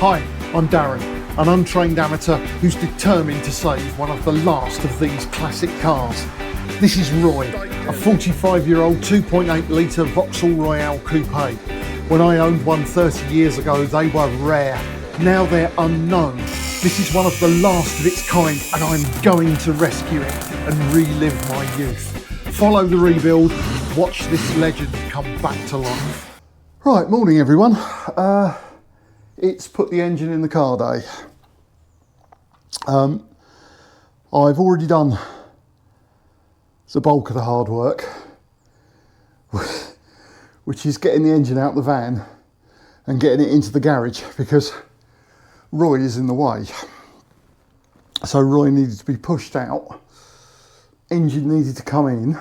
Hi, I'm Darren, an untrained amateur who's determined to save one of the last of these classic cars. This is Roy, a 45-year-old 2.8 litre Vauxhall Royale coupe. When I owned one 30 years ago, they were rare. Now they're unknown. This is one of the last of its kind, and I'm going to rescue it and relive my youth. Follow the rebuild, watch this legend come back to life. Right, morning everyone. It's put the engine in the car day. I've already done the bulk of the hard work, which is getting the engine out the van and getting it into the garage, because Roy is in the way. So Roy needed to be pushed out, engine needed to come in,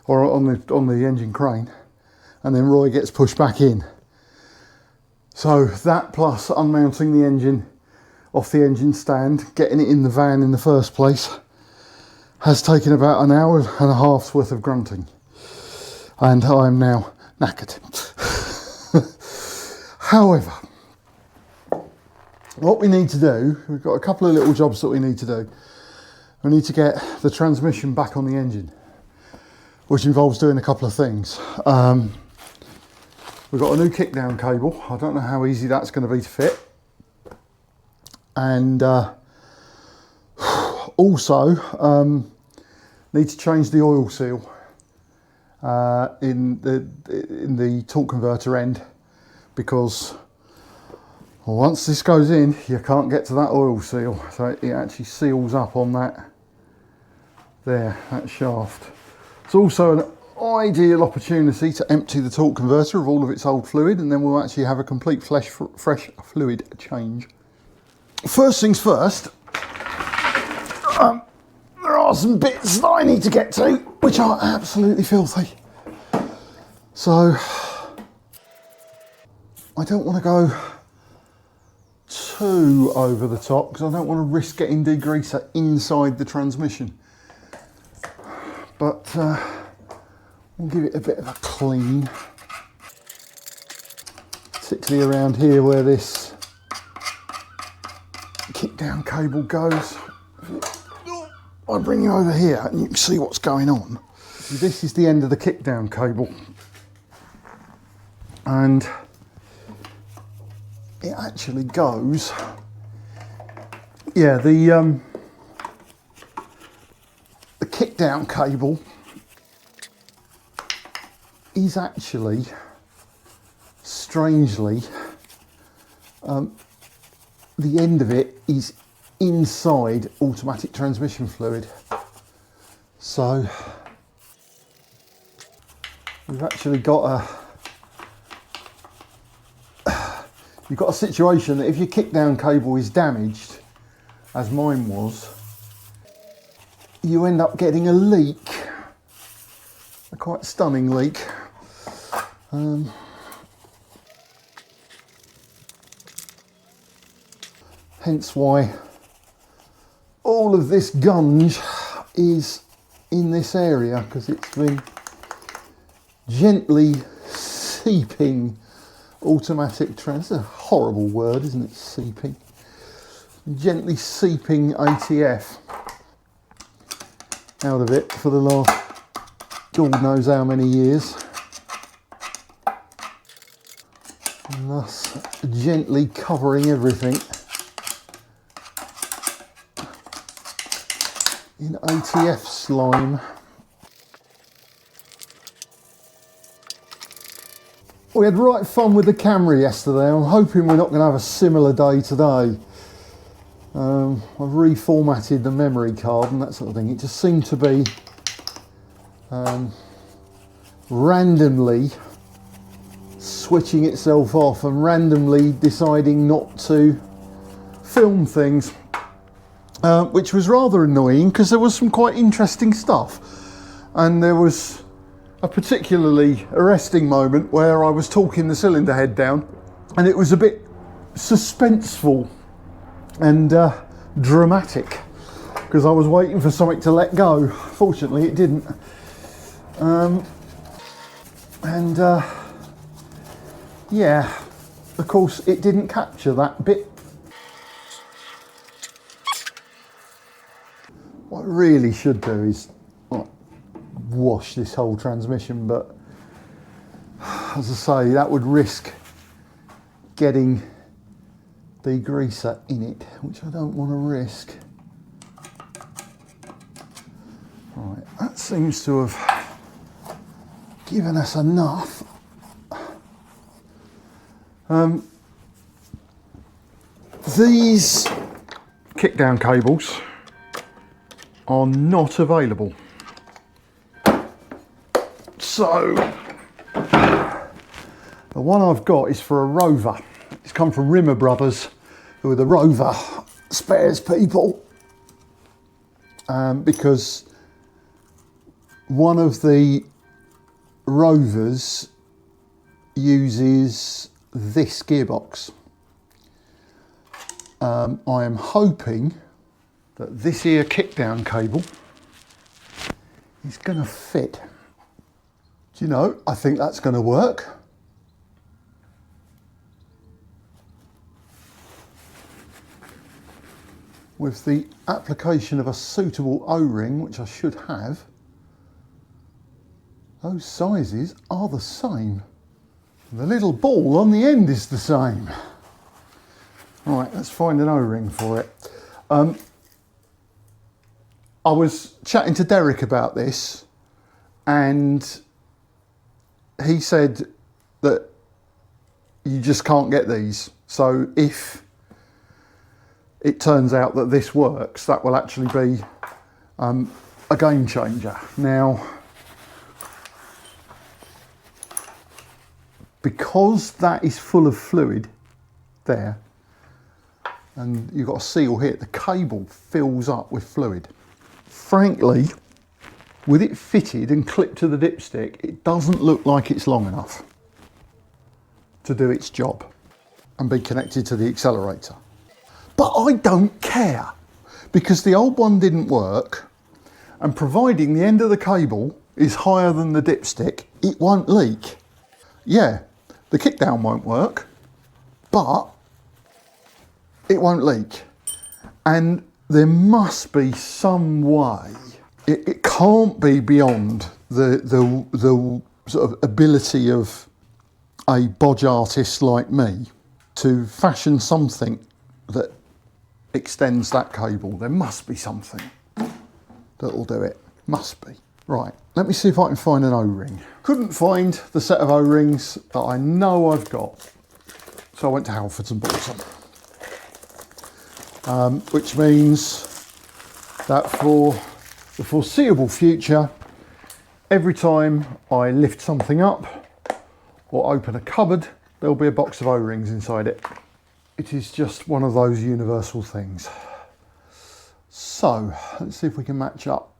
or on the engine crane, and then Roy gets pushed back in. So that plus unmounting the engine off the engine stand, getting it in the van in the first place, has taken about an hour and a half's worth of grunting. And I'm now knackered. However, what we need to do, we've got a couple of little jobs that we need to do. We need to get the transmission back on the engine, which involves doing a couple of things. We've got a new kickdown cable. I don't know how easy that's going to be to fit. And also need to change the oil seal in the torque converter end, because once this goes in, you can't get to that oil seal. So it actually seals up on that shaft. It's also an ideal opportunity to empty the torque converter of all of its old fluid, and then we'll actually have a complete fresh fluid change. First things first, there are some bits that I need to get to which are absolutely filthy. So I don't want to go too over the top, because I don't want to risk getting degreaser inside the transmission. But we'll give it a bit of a clean, particularly around here where this kickdown cable goes. I'll bring you over here and you can see what's going on. This is the end of the kickdown cable, and it actually goes, yeah, the kickdown cable is actually, strangely, the end of it is inside automatic transmission fluid. So we've actually got you've got a situation that if your kickdown cable is damaged, as mine was, you end up getting a leak, a quite stunning leak. Hence why all of this gunge is in this area, because it's been gently seeping automatic trans. It's a horrible word, isn't it? Seeping. Gently seeping ATF out of it for the last God knows how many years. And thus gently covering everything in ATF slime. We had right fun with the Camry yesterday. I'm hoping we're not going to have a similar day today. I've reformatted the memory card and that sort of thing. It just seemed to be randomly switching itself off and randomly deciding not to film things, which was rather annoying, because there was some quite interesting stuff. And there was a particularly arresting moment where I was talking the cylinder head down, and it was a bit suspenseful and dramatic, because I was waiting for something to let go. Fortunately it didn't. Yeah, of course, it didn't capture that bit. What I really should do is wash this whole transmission, but as I say, that would risk getting degreaser in it, which I don't want to risk. Right, that seems to have given us enough. These kickdown cables are not available. So the one I've got is for a Rover. It's come from Rimmer Brothers, who are the Rover spares people, because one of the Rovers uses this gearbox. I am hoping that this here kickdown cable is going to fit. Do you know, I think that's going to work. With the application of a suitable O-ring, which I should have, those sizes are the same. The little ball on the end is the same. Right, let's find an O-ring for it. I was chatting to Derek about this, and he said that you just can't get these. So if it turns out that this works, that will actually be a game changer. Now, because that is full of fluid there, and you've got a seal here, the cable fills up with fluid. Frankly, with it fitted and clipped to the dipstick, it doesn't look like it's long enough to do its job and be connected to the accelerator. But I don't care, because the old one didn't work, and providing the end of the cable is higher than the dipstick, it won't leak. Yeah, the kickdown won't work, but it won't leak. And there must be some way. It can't be beyond the sort of ability of a bodge artist like me to fashion something that extends that cable. There must be something that'll do it. Must be. Right, let me see if I can find an O-ring. Couldn't find the set of O-rings that I know I've got, so I went to Halfords and bought some. Which means that for the foreseeable future, every time I lift something up or open a cupboard, there'll be a box of O-rings inside it. It is just one of those universal things. So let's see if we can match up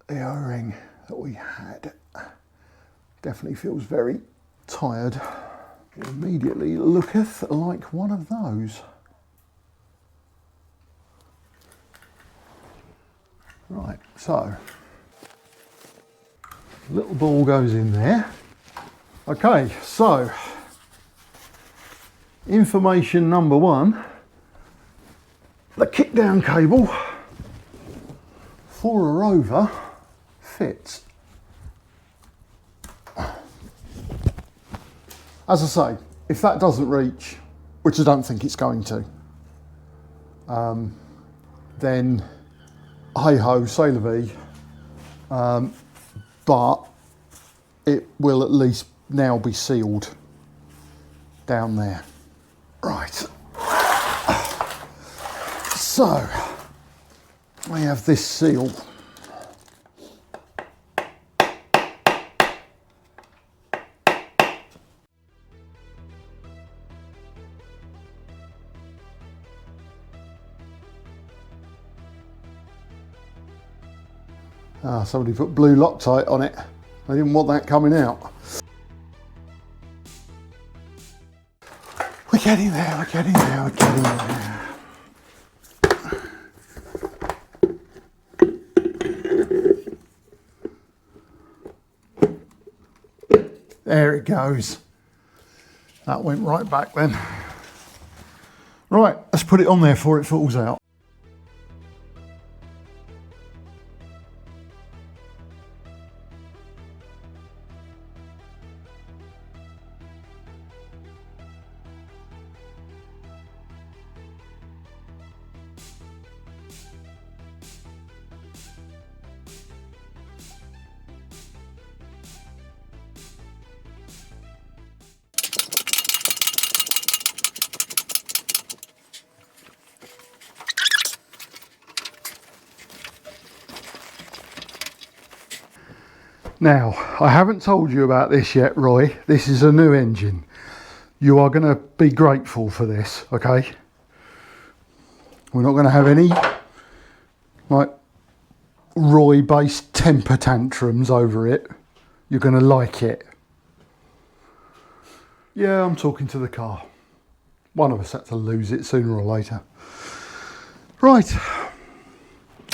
the O-ring that we had. Definitely feels very tired. It immediately looketh like one of those. Right, so little ball goes in there. Okay, so information number one, the kickdown cable for a Rover fits. As I say, if that doesn't reach, which I don't think it's going to, then hey ho, say la vie, but it will at least now be sealed down there. Right, so we have this seal. Somebody put blue Loctite on it. I didn't want that coming out. We're getting there, we're getting there, we're getting there. There it goes. That went right back then. Let's put it on there before it falls out. Now, I haven't told you about this yet, Roy. This is a new engine. You are going to be grateful for this, okay? We're not going to have any, like, Roy-based temper tantrums over it. You're going to like it. Yeah, I'm talking to the car. One of us had to lose it sooner or later. Right.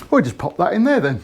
We'll just pop that in there then.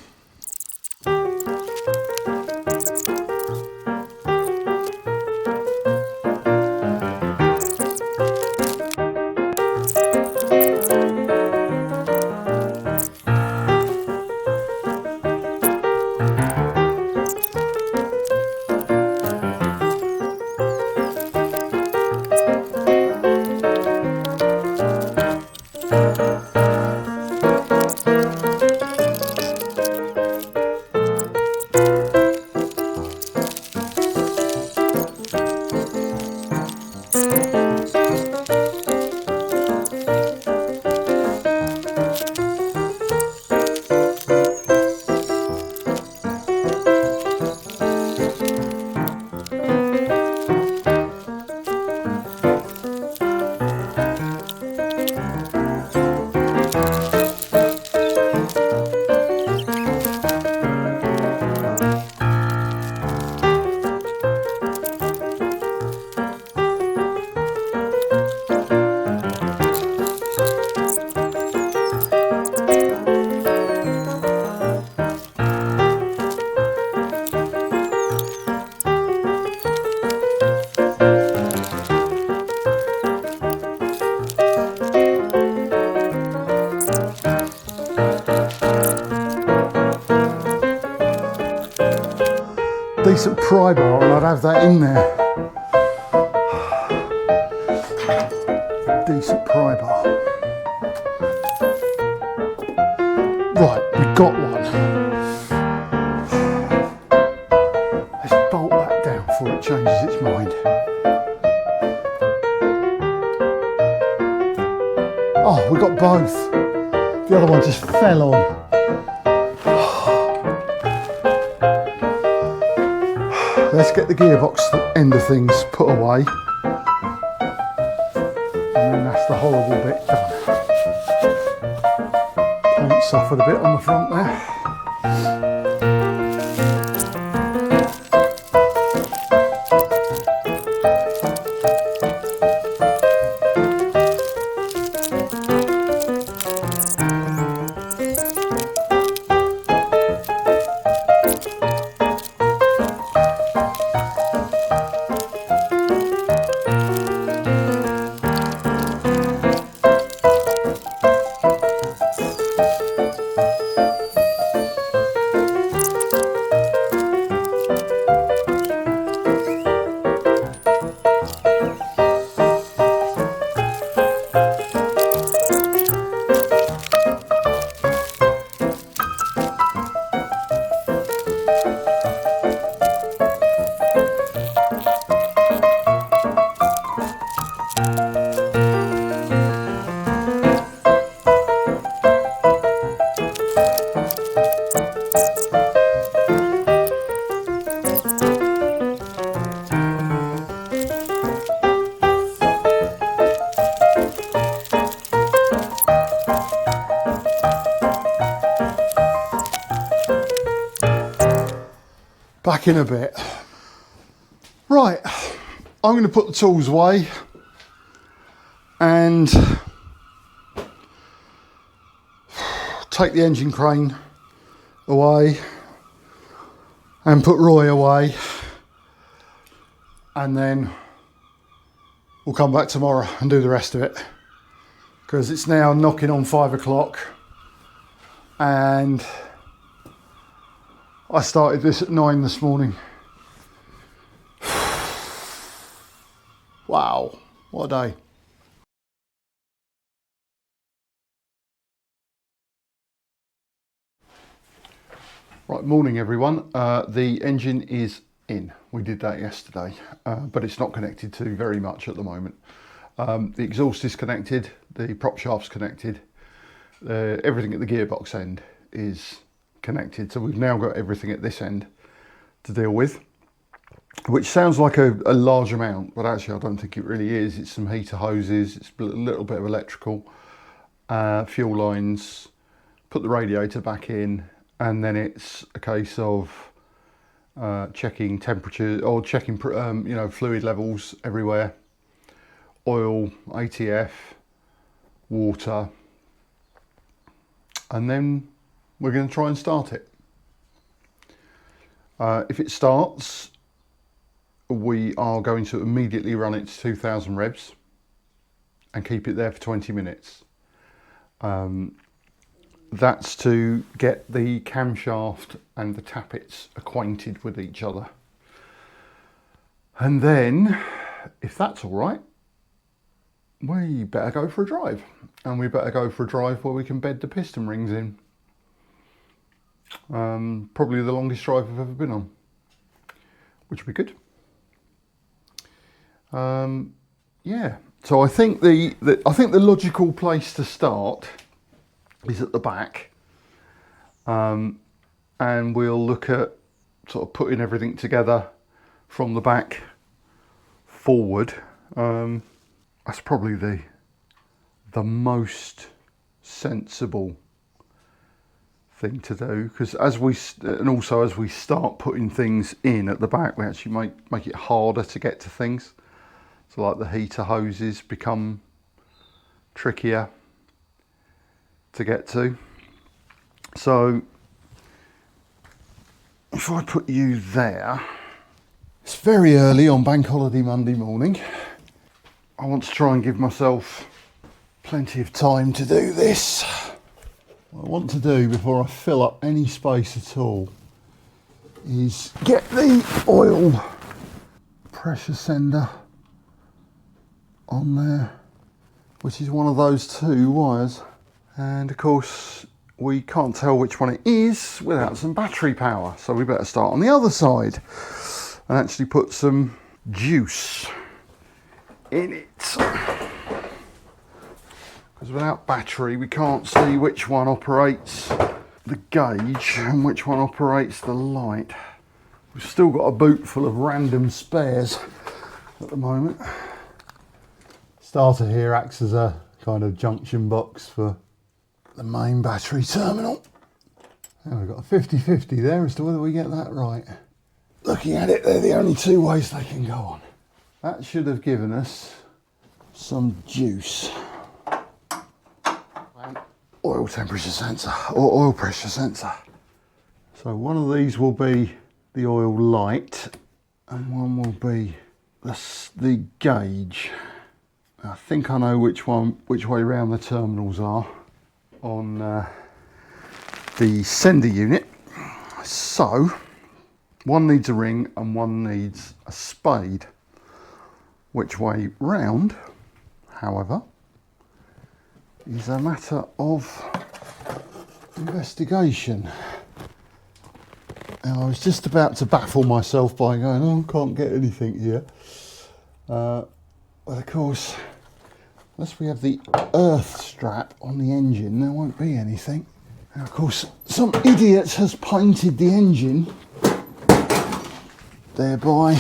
Decent pry bar and I'd have that in there. Decent pry bar. Right, we got one. Let's bolt that down before it changes its mind. Oh, we got both. The other one just fell on. Let's get the gearbox end of things put away, and then that's the horrible bit done. Paint suffered a bit on the front there. Back in a bit. Right, I'm going to put the tools away and take the engine crane away and put Roy away, and then we'll come back tomorrow and do the rest of it. because it's now knocking on 5 o'clock, and I started this at 9 this morning. Wow, what a day. Right, morning everyone. The engine is in. We did that yesterday, but it's not connected to very much at the moment. The exhaust is connected, the prop shaft's connected, everything at the gearbox end is connected. So we've now got everything at this end to deal with, which sounds like a large amount, but actually I don't think it really is. It's some heater hoses, it's a little bit of electrical, fuel lines, put the radiator back in, and then it's a case of checking temperature, or checking fluid levels everywhere, oil, ATF, water, and then we're going to try and start it. If it starts, we are going to immediately run it to 2000 revs and keep it there for 20 minutes. That's to get the camshaft and the tappets acquainted with each other. And then, if that's all right, we better go for a drive. And we better go for a drive where we can bed the piston rings in. Probably the longest drive I've ever been on, which would be good. Yeah, so I think the logical place to start is at the back, and we'll look at sort of putting everything together from the back forward. That's probably the most sensible thing to do, because as we start putting things in at the back, we actually make it harder to get to things. So like the heater hoses become trickier to get to. So if I put you there, it's very early on Bank Holiday Monday morning. I want to try and give myself plenty of time to do this. What I want to do before I fill up any space at all is get the oil pressure sender on there, which is one of those two wires. And of course, we can't tell which one it is without some battery power. So we better start on the other side and actually put some juice in it. Because without battery, we can't see which one operates the gauge and which one operates the light. We've still got a boot full of random spares at the moment. Starter here acts as a kind of junction box for the main battery terminal. And we've got a 50-50 there as to whether we get that right. Looking at it, they're the only two ways they can go on. That should have given us some juice. And oil temperature sensor, or oil pressure sensor. So one of these will be the oil light, and one will be the gauge. I think I know which way round the terminals are on the sender unit. So one needs a ring and one needs a spade. Which way round, however, is a matter of investigation. Now, I was just about to baffle myself by going, oh, I can't get anything here. But of course, unless we have the earth strap on the engine, there won't be anything. And of course, some idiot has painted the engine, thereby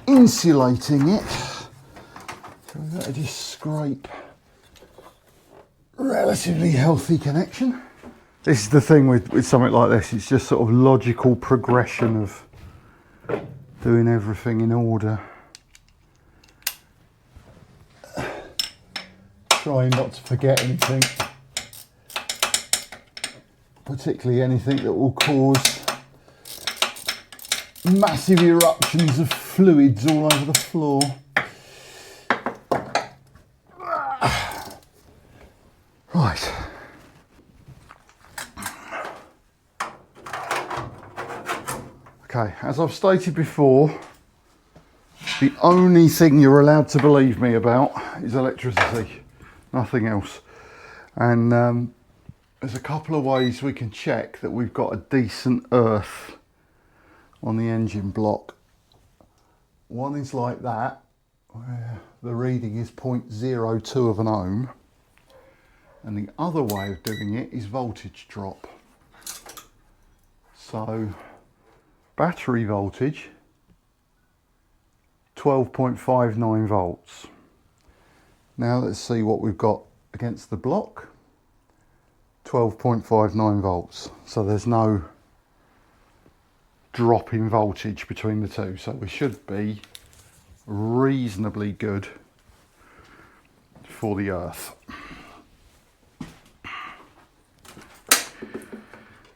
insulating it. So we've got to just scrape relatively healthy connection. This is the thing with something like this, it's just sort of logical progression of doing everything in order. Trying not to forget anything, particularly anything that will cause massive eruptions of fluids all over the floor. Right. Okay, as I've stated before, the only thing you're allowed to believe me about is electricity, nothing else. And there's a couple of ways we can check that we've got a decent earth on the engine block. One is like that, where the reading is 0.02 of an ohm. And the other way of doing it is voltage drop. So battery voltage, 12.59 volts. Now let's see what we've got against the block. 12.59 volts. So there's no drop in voltage between the two. So we should be reasonably good for the earth.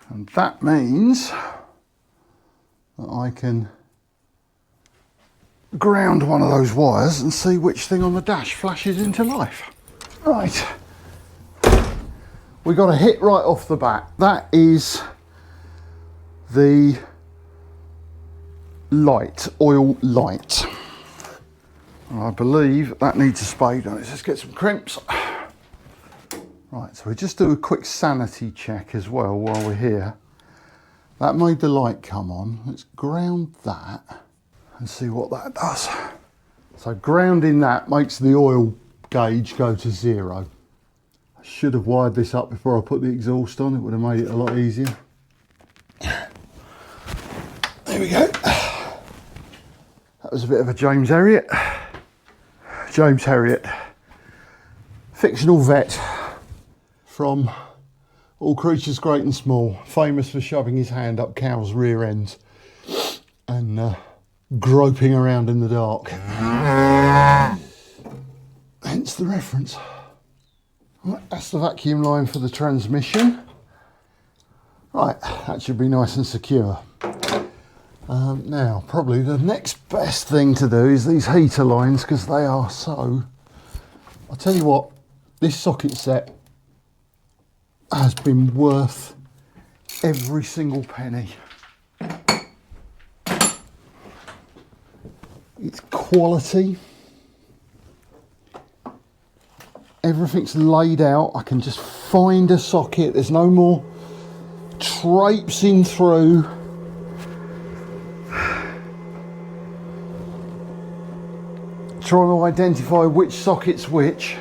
And that means that I can ground one of those wires and see which thing on the dash flashes into life. Right, we got a hit right off the bat. That is the light, oil light. I believe that needs a spade on it. Let's get some crimps. Right, so we just do a quick sanity check as well while we're here. That made the light come on. Let's ground that and see what that does. So grounding that makes the oil gauge go to 0. I should have wired this up before I put the exhaust on. It would have made it a lot easier. There we go. That was a bit of a James Herriot. James Herriot, fictional vet from All Creatures Great and Small, famous for shoving his hand up cows' rear ends and groping around in the dark. Hence the reference. Right, that's the vacuum line for the transmission. Right, that should be nice and secure. Now, probably the next best thing to do is these heater lines, because they are so... I'll tell you what, this socket set has been worth every single penny. It's quality. Everything's laid out. I can just find a socket. There's no more traipsing through. Trying to identify which socket's which.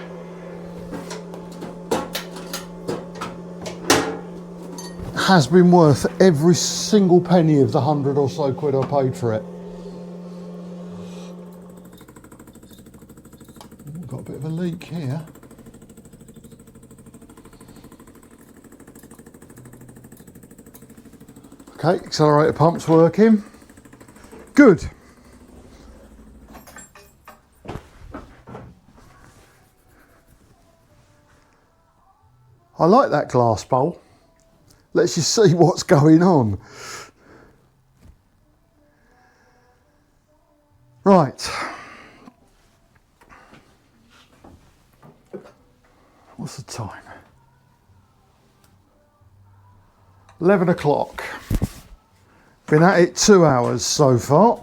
Has been worth every single penny of the 100 or so quid I paid for it. Got a bit of a leak here. Okay, accelerator pump's working. Good. I like that glass bowl. Let's just see what's going on. Right. What's the time? 11 o'clock. Been at it 2 hours so far.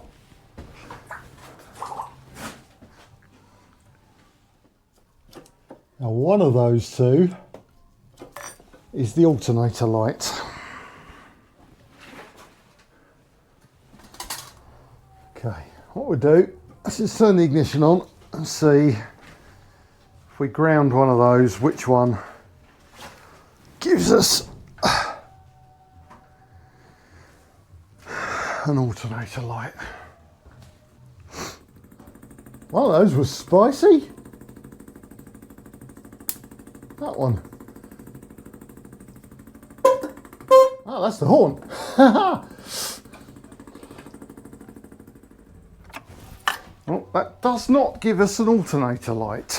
Now one of those two is the alternator light. Okay, what we'll do, let's just turn the ignition on and see if we ground one of those, which one gives us an alternator light. One of those was spicy. That one. Oh, that's the horn. Well, that does not give us an alternator light.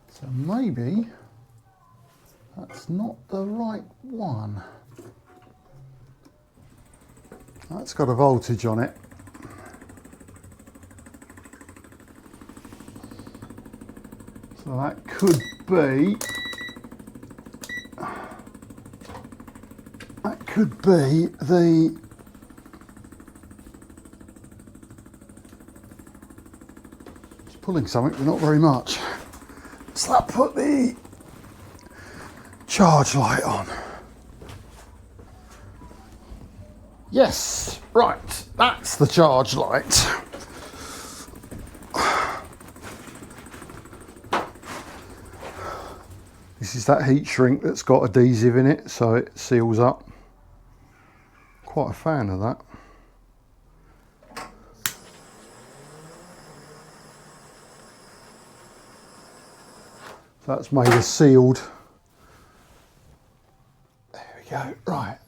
So maybe that's not the right one. That's got a voltage on it. So that could be the just pulling something, but not very much. So that put the charge light on. Yes, right, that's the charge light. This is that heat shrink that's got adhesive in it, so it seals up. Quite a fan of that. So that's made a sealed. There we go, right.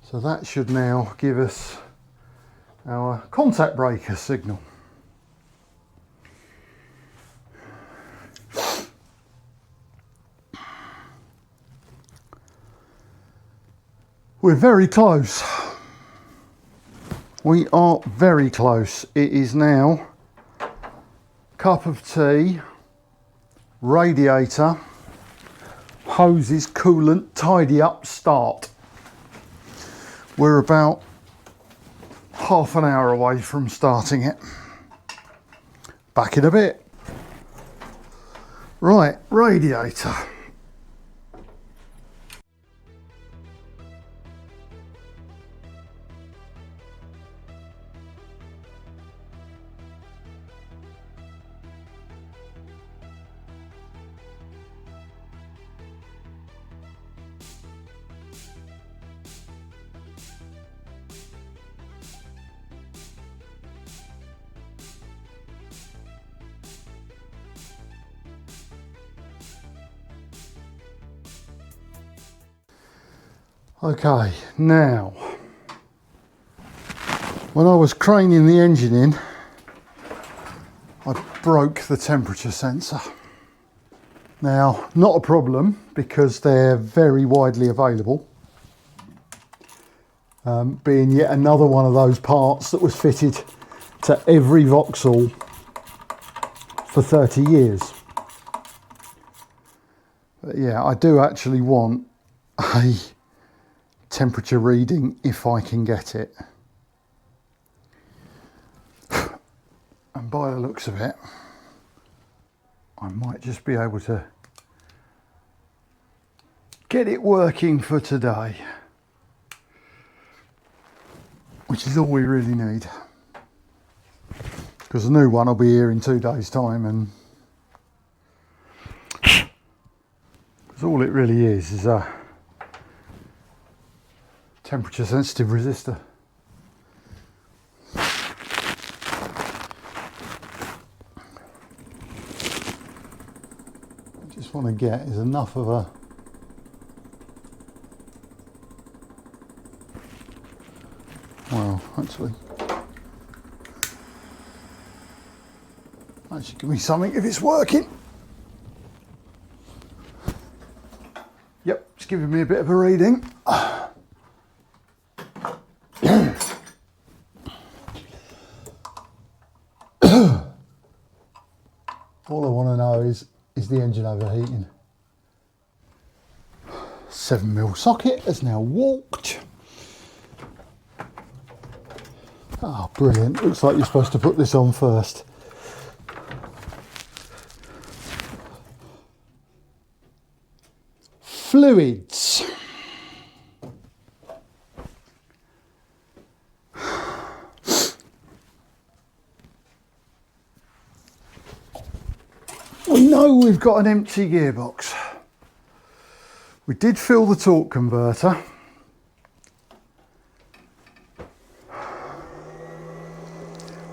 So that should now give us our contact breaker signal. We're very close. We are very close. It is now cup of tea, radiator, hoses, coolant, tidy up, start. We're about half an hour away from starting it. Back in a bit. Right, radiator. Okay, now, when I was craning the engine in, I broke the temperature sensor. Now, not a problem because they're very widely available, being yet another one of those parts that was fitted to every Vauxhall for 30 years. But yeah, I do actually want a temperature reading if I can get it. And by the looks of it, I might just be able to get it working for today, which is all we really need, because the new one will be here in 2 days' time, and because all it really is a temperature sensitive resistor. I just want to get is enough of a actually give me something if it's working. Yep, it's giving me a bit of a reading. All I want to know is the engine overheating. 7mm socket has now walked. Oh, brilliant. Looks like you're supposed to put this on first. Fluids. We know we've got an empty gearbox. We did fill the torque converter.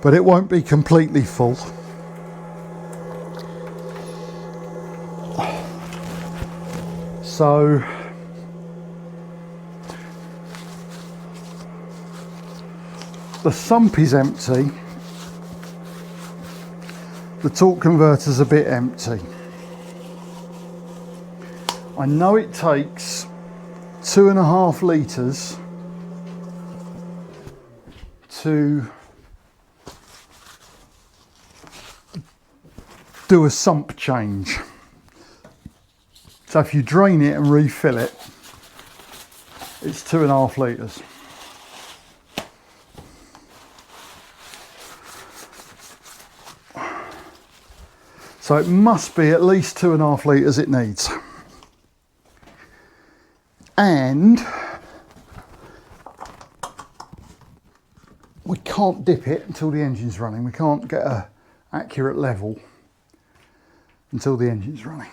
But it won't be completely full. So the sump is empty. The torque converter's a bit empty. I know it takes 2.5 litres to do a sump change. So if you drain it and refill it, it's 2.5 litres. So it must be at least 2.5 litres it needs. And we can't dip it until the engine's running. We can't get an accurate level until the engine's running.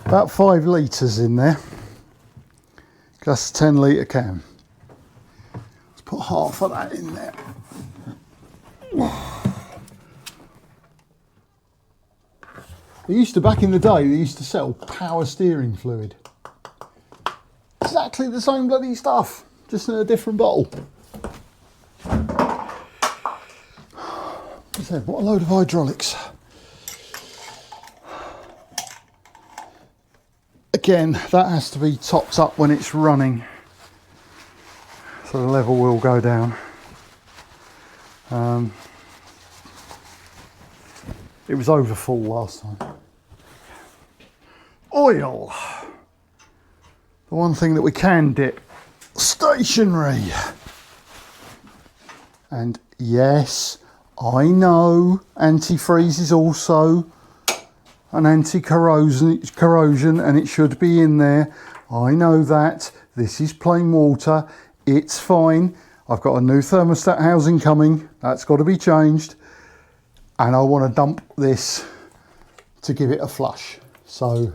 About 5 litres in there. That's a 10 litre can. Let's put half of that in there. They used to, back in the day, they used to sell power steering fluid. Exactly the same bloody stuff, just in a different bottle. I said, what a load of hydraulics. Again, that has to be topped up when it's running, so the level will go down. It was over full last time. Oil. The one thing that we can dip. Stationary. And yes, I know antifreeze is also an anti-corrosion and it should be in there. I know that. This is plain water. It's fine. I've got a new thermostat housing coming. That's got to be changed. And I want to dump this to give it a flush. So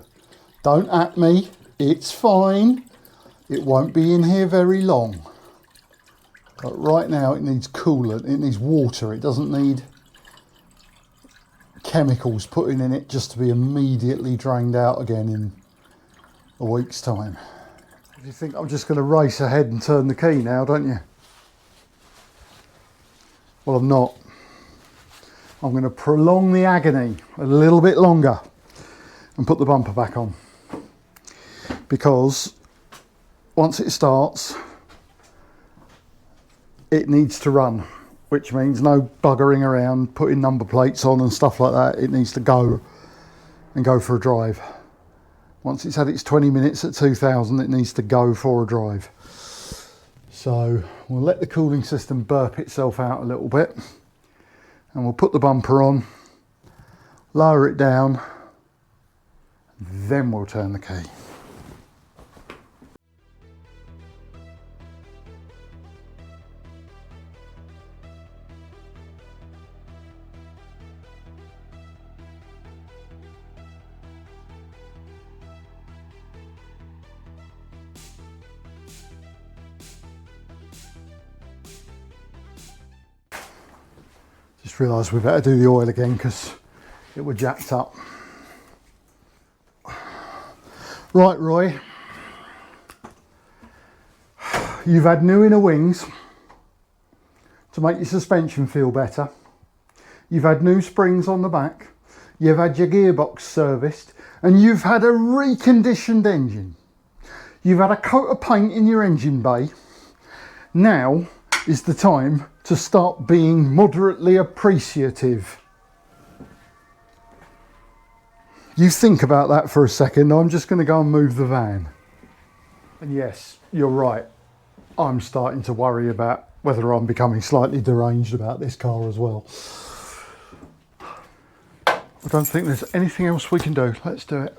don't at me. It's fine. It won't be in here very long. But right now it needs coolant. It needs water. It doesn't need chemicals put in it just to be immediately drained out again in a week's time. You think I'm just going to race ahead and turn the key now, don't you? Well, I'm not. I'm going to prolong the agony a little bit longer and put the bumper back on, because once it starts it needs to run, which means no buggering around, putting number plates on and stuff like that. It needs to go and go for a drive. Once it's had its 20 minutes at 2000, it needs to go for a drive. So we'll let the cooling system burp itself out a little bit, and we'll put the bumper on, lower it down, then we'll turn the key. Just realised we better do the oil again because it were jacked up. Right, Roy, you've had new inner wings to make your suspension feel better. You've had new springs on the back. You've had your gearbox serviced, and you've had a reconditioned engine. You've had a coat of paint in your engine bay. Now is the time to start being moderately appreciative. You think about that for a second. I'm just going to go and move the van. And yes, you're right. I'm starting to worry about whether I'm becoming slightly deranged about this car as well. I don't think there's anything else we can do. Let's do it.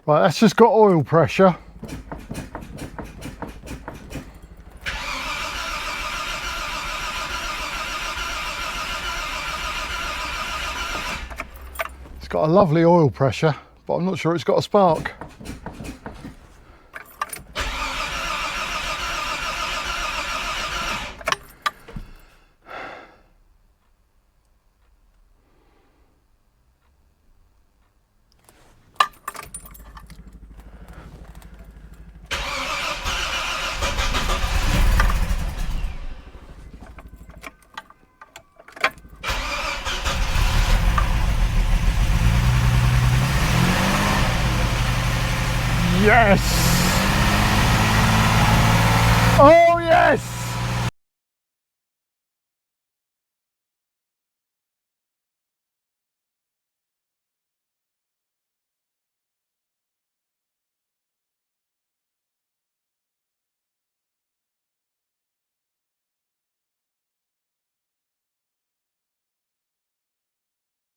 Right, that's just got oil pressure. It's got a lovely oil pressure, but I'm not sure it's got a spark. Yes!